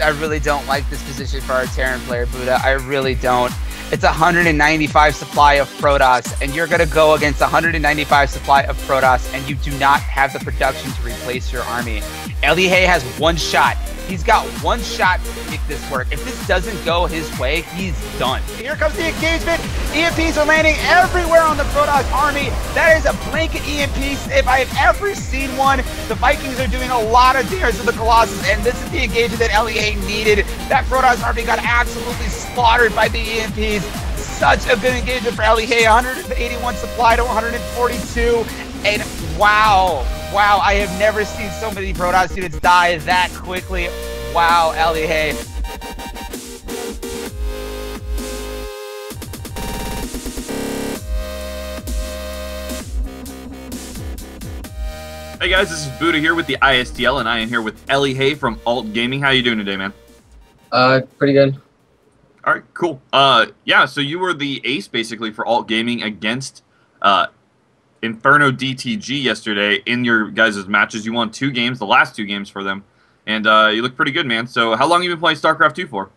I really don't like this position for our Terran player, Buddha. I really don't. It's 195 supply of Protoss, and you're going to go against 195 supply of Protoss, and you do not have the production to replace your army. ISTL has one shot. He's got one shot to make this work. If this doesn't go his way, he's done. Here comes the engagement. EMPs are landing everywhere on the Protoss army. That is a blanket EMP if I have ever seen one. The Vikings are doing a lot of damage to the Colossus, and this is the engagement that ISTL needed. That Protoss army got absolutely slaughtered by the EMPs. Such a good engagement for ISTL. 181 supply to 142. And wow, I have never seen so many Protoss units die that quickly. Wow, ISTL. Hey guys, this is Buddha here with the ISTL, and I am here with ISTL from Alt Gaming. How you doing today, man? Pretty good. All right, cool. Yeah, so you were the ace basically for Alt Gaming against Inferno DTG yesterday in your guys' matches. You won 2 games, the last 2 games for them, and you look pretty good, man. So how long have you been playing StarCraft 2 for?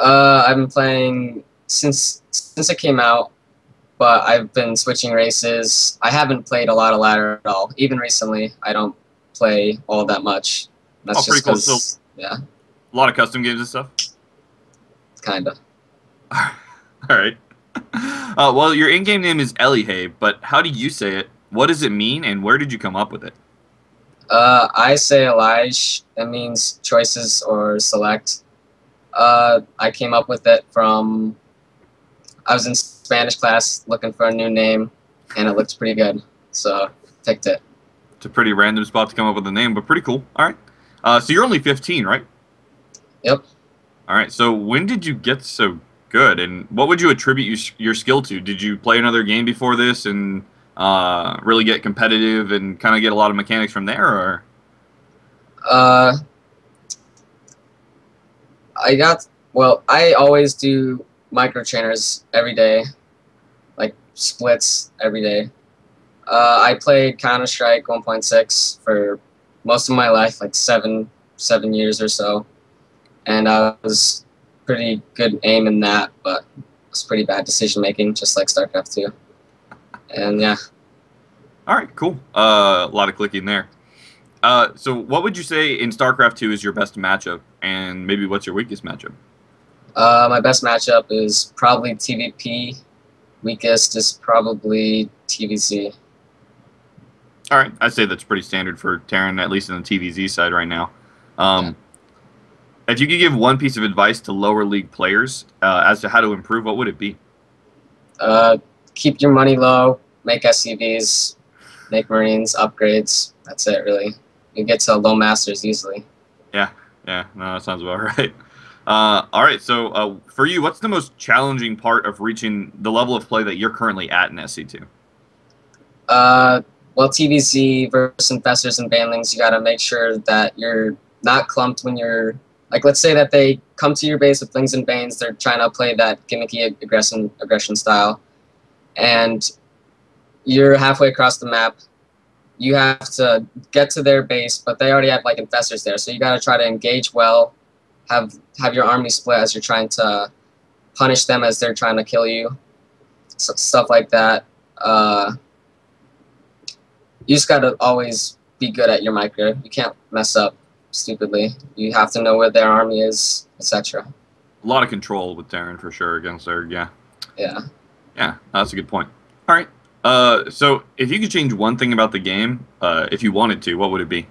I've been playing since it came out, but I've been switching races. I haven't played a lot of ladder at all. Even recently, I don't play all that much. That's pretty cool. So, yeah. A lot of custom games and stuff? Kinda. All right. Well, your in-game name is ISTL, but how do you say it? What does it mean, and where did you come up with it? I say ELIGE. It means choices or select. I came up with it from... I was in Spanish class looking for a new name, and it looked pretty good, so picked it. It's a pretty random spot to come up with a name, but pretty cool. All right. So you're only 15, right? Yep. All right. So when did you get so good, and what would you attribute your skill to? Did you play another game before this and really get competitive and kind of get a lot of mechanics from there, or? I always do micro trainers every day, like splits every day. I played Counter-Strike 1.6 for most of my life, like seven years or so, and I was pretty good aim in that, but it was pretty bad decision making, just like StarCraft 2. And yeah. All right, cool. A lot of clicking there. So what would you say in StarCraft 2 is your best matchup, and maybe what's your weakest matchup? My best matchup is probably TVP. Weakest is probably TVZ. All right, I'd say that's pretty standard for Terran, at least in the TVZ side right now. Yeah. If you could give one piece of advice to lower league players as to how to improve, what would it be? Keep your money low, make SCVs, make Marines, upgrades. That's it, really. You get to low masters easily. Yeah, no, that sounds about right. All right, so for you, what's the most challenging part of reaching the level of play that you're currently at in SC2? Well, TVZ versus Infestors and Banlings, you got to make sure that you're not clumped when you're... Like, let's say that they come to your base with Flings and Banes, they're trying to play that gimmicky aggression style, and you're halfway across the map. You have to get to their base, but they already have, like, Infestors there, so you got to try to engage well, have your army split as you're trying to punish them as they're trying to kill you, stuff like that. You just got to always be good at your micro. You can't mess up stupidly. You have to know where their army is, etc. A lot of control with Terran for sure against their, yeah. Yeah, That's a good point. All right. So if you could change one thing about the game, if you wanted to, what would it be?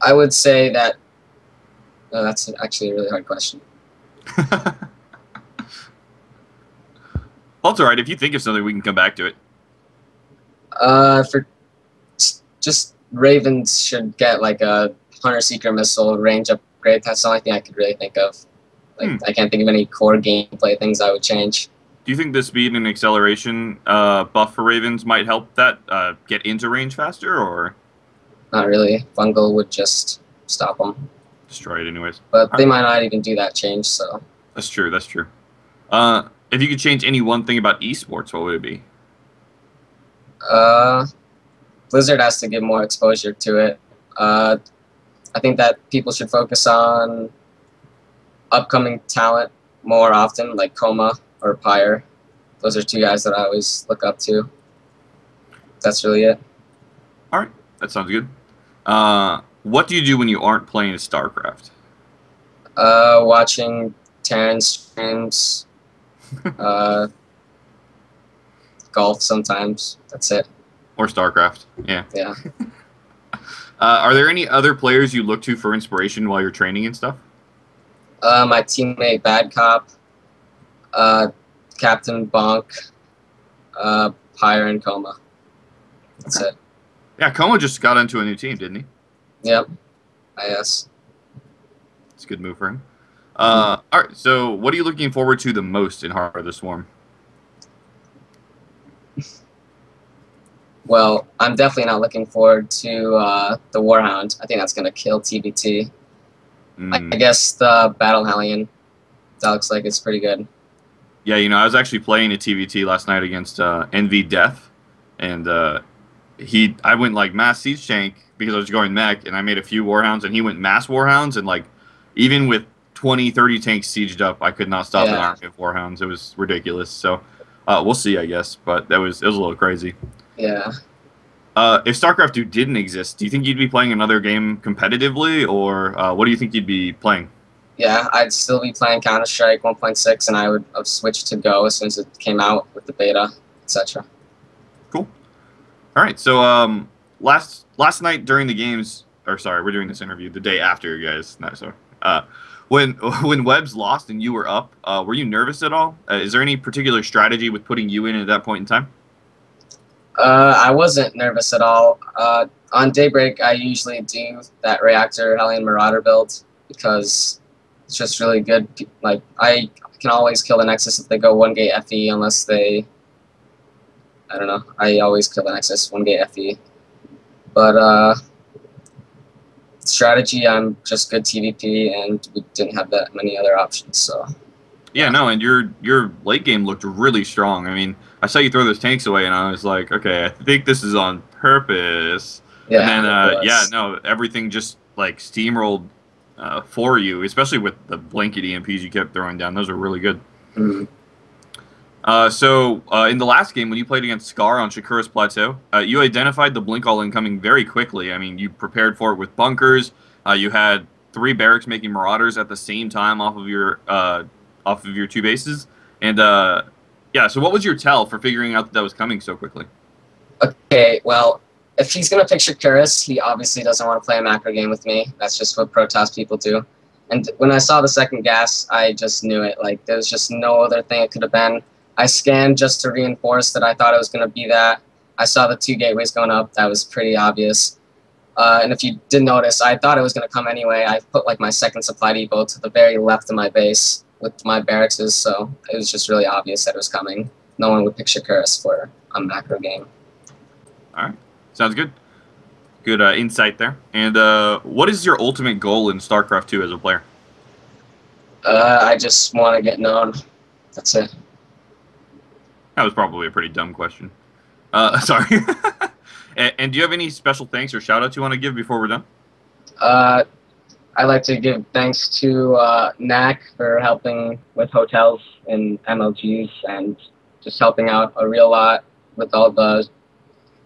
I would say that... No, that's actually a really hard question. Well, it's all right. If you think of something, we can come back to it. For just Ravens should get like a Hunter Seeker missile range upgrade. That's the only thing I could really think of. Like I can't think of any core gameplay things I would change. Do you think the speed and acceleration buff for Ravens might help that get into range faster, or not really? Fungal would just stop them. Destroy it anyways. But they might not even do that change. So that's true. That's true. If you could change any one thing about esports, what would it be? Blizzard has to give more exposure to it. I think that people should focus on upcoming talent more often, like Coma or Pyre. Those are two guys that I always look up to. That's really it. All right, that sounds good. What do you do when you aren't playing StarCraft? Watching Terran streams, golf sometimes. That's it. Or StarCraft, yeah. Yeah. Are there any other players you look to for inspiration while you're training and stuff? My teammate Bad Cop, Captain Bonk, Pyre, and Coma. That's it. Yeah, Coma just got into a new team, didn't he? Yep. Yes. It's a good move for him. All right, so what are you looking forward to the most in Heart of the Swarm? Well, I'm definitely not looking forward to the Warhound. I think that's going to kill TBT. I guess the Battle Hellion. That looks like it's pretty good. Yeah, you know, I was actually playing a TBT last night against NV Death, and I went like mass siege tank because I was going mech, and I made a few Warhounds, and he went mass Warhounds, and like even with 20, 30 tanks sieged up, I could not stop an army of Warhounds. It was ridiculous. So we'll see, I guess, but it was a little crazy. Yeah. If StarCraft 2 didn't exist, do you think you'd be playing another game competitively, or what do you think you'd be playing? Yeah, I'd still be playing Counter-Strike 1.6, and I would have switched to Go as soon as it came out with the beta, etc. Cool. All right, so last night during the games, or sorry, we're doing this interview the day after, you guys. No, sorry. When Webbs lost and you were up, were you nervous at all? Is there any particular strategy with putting you in at that point in time? I wasn't nervous at all. On Daybreak, I usually do that Reactor Hellion Marauder build because it's just really good. Like, I can always kill the Nexus if they go 1 gate FE unless they... I don't know. I always kill the Nexus 1 gate FE. But, strategy, I'm just good TVP, and we didn't have that many other options, so... Yeah, no, and your late game looked really strong. I mean, I saw you throw those tanks away, and I was like, okay, I think this is on purpose. Yeah, and then, yeah, no, everything just, like, steamrolled for you, especially with the blanket EMPs you kept throwing down. Those were really good. Mm-hmm. So, in the last game, when you played against Scar on Shakura's Plateau, you identified the blink all incoming very quickly. I mean, you prepared for it with bunkers. You had 3 barracks making Marauders at the same time off of your 2 bases. And, yeah, so what was your tell for figuring out that was coming so quickly? Okay, well, if he's going to pick Shakuras, he obviously doesn't want to play a macro game with me. That's just what Protoss people do. And when I saw the second gas, I just knew it. Like, there was just no other thing it could have been. I scanned just to reinforce that I thought it was going to be that. I saw the 2 gateways going up. That was pretty obvious. And if you did notice, I thought it was going to come anyway. I put, like, my second supply depot to the very left of my base with my barracks, so it was just really obvious that it was coming. No one would pick Shakuras for a macro game. All right. Sounds good. Good insight there. And what is your ultimate goal in StarCraft 2 as a player? I just want to get known. That's it. That was probably a pretty dumb question. Sorry. and do you have any special thanks or shout-outs you want to give before we're done? I'd like to give thanks to NAC for helping with hotels and MLGs and just helping out a real lot with all the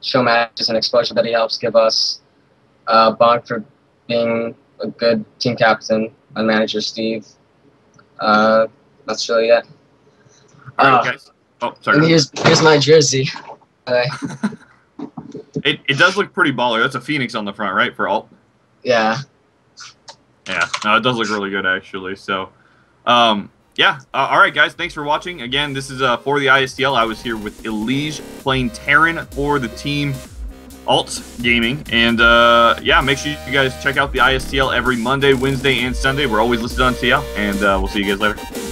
show matches and exposure that he helps give us. Bonk for being a good team captain, my manager Steve. That's really it. All right, guys. Oh, sorry. And here's my jersey. It does look pretty baller. That's a Phoenix on the front, right, for alt? Yeah. Yeah, no, it does look really good, actually. So, yeah. All right, guys, thanks for watching. Again, this is for the ISTL. I was here with Elige playing Terran for the team. Alt Gaming. And yeah, make sure you guys check out the ISTL every Monday, Wednesday, and Sunday. We're always listed on TL, and we'll see you guys later.